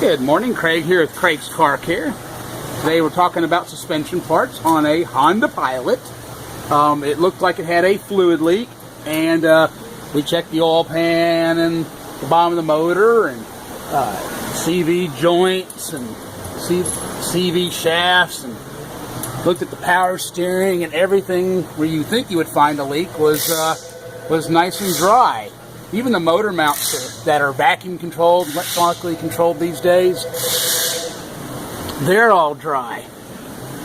Good morning, Craig here with Craig's Car Care. Today we're talking about suspension parts on a Honda Pilot. It looked like it had a fluid leak, and we checked the oil pan and the bottom of the motor and CV joints and CV shafts, and looked at the power steering, and everything where you think you would find a leak was nice and dry. Even the motor mounts that are vacuum controlled, electronically controlled these days, they're all dry.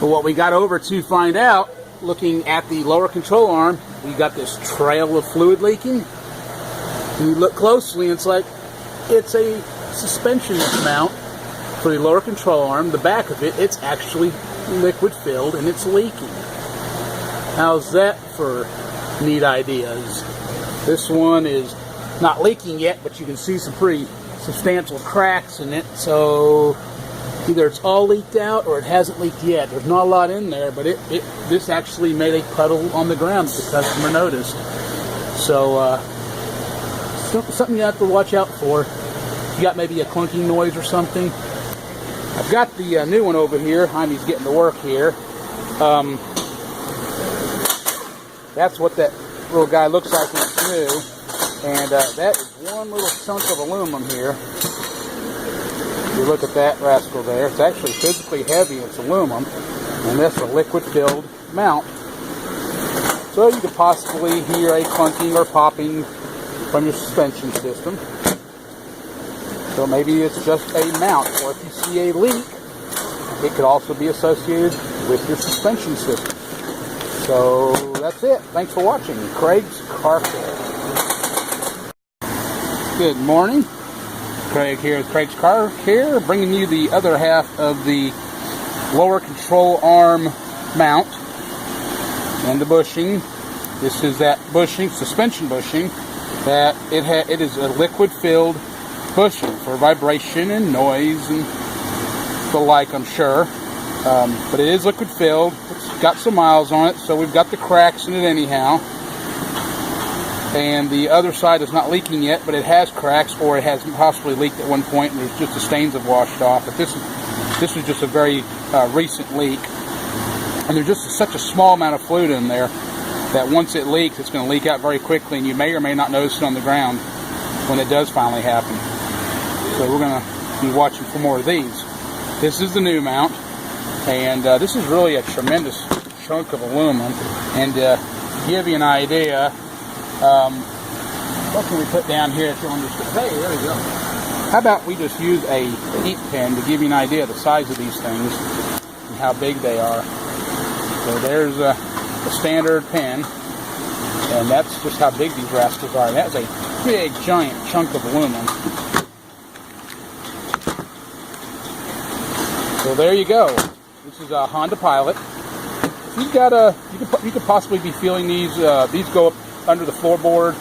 But what we got over to find out, looking at the lower control arm, we got this trail of fluid leaking. And you look closely, and it's a suspension mount for the lower control arm. The back of it, it's actually liquid filled and it's leaking. How's that for neat ideas? This one is not leaking yet, but you can see some pretty substantial cracks in it, so either it's all leaked out or it hasn't leaked yet. There's not a lot in there, but this actually made a puddle on the ground that the customer noticed. So something you have to watch out for. If you got maybe a clunking noise or something. I've got the new one over here. Jaime's getting to work here. That's what that little guy looks like when it's new. And that is one little chunk of aluminum here. If you look at that rascal there, it's actually physically heavy. It's aluminum, and that's a liquid-filled mount. So you could possibly hear a clunking or popping from your suspension system. So maybe it's just a mount, or if you see a leak, it could also be associated with your suspension system. So that's it. Thanks for watching Craig's Car Care. Good morning. Craig here with Craig's Car Care, bringing you the other half of the lower control arm mount and the bushing. This is that bushing, suspension bushing, that it is a liquid-filled bushing for vibration and noise and the like, I'm sure. But it is liquid-filled. It's got some miles on it, so we've got the cracks in it anyhow. And the other side is not leaking yet, but it has cracks, or it has possibly leaked at one point, and there's just the stains have washed off. But this was just a very recent leak, and there's just such a small amount of fluid in there that once it leaks, it's going to leak out very quickly, and you may or may not notice it on the ground when it does finally happen. So we're going to be watching for more of these. This is the new mount, and this is really a tremendous chunk of aluminum. And to give you an idea, what can we put down here if you understand? Hey, there we go. How about we just use a ink pen to give you an idea of the size of these things and how big they are. So there's a standard pen, and that's just how big these rascals are. That's a big, giant chunk of aluminum. So there you go. This is a Honda Pilot. You've got you could possibly be feeling these. These go up under the floorboard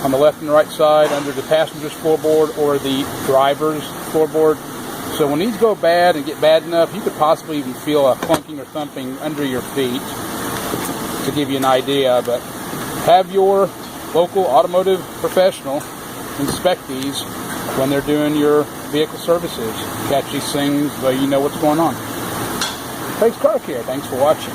on the left and the right side, under the passenger's floorboard or the driver's floorboard. So when these go bad and get bad enough, you could possibly even feel a clunking or something under your feet, to give you an idea. But have your local automotive professional inspect these when they're doing your vehicle services. Catch these things so you know what's going on. Craig's Car Care. Thanks for watching.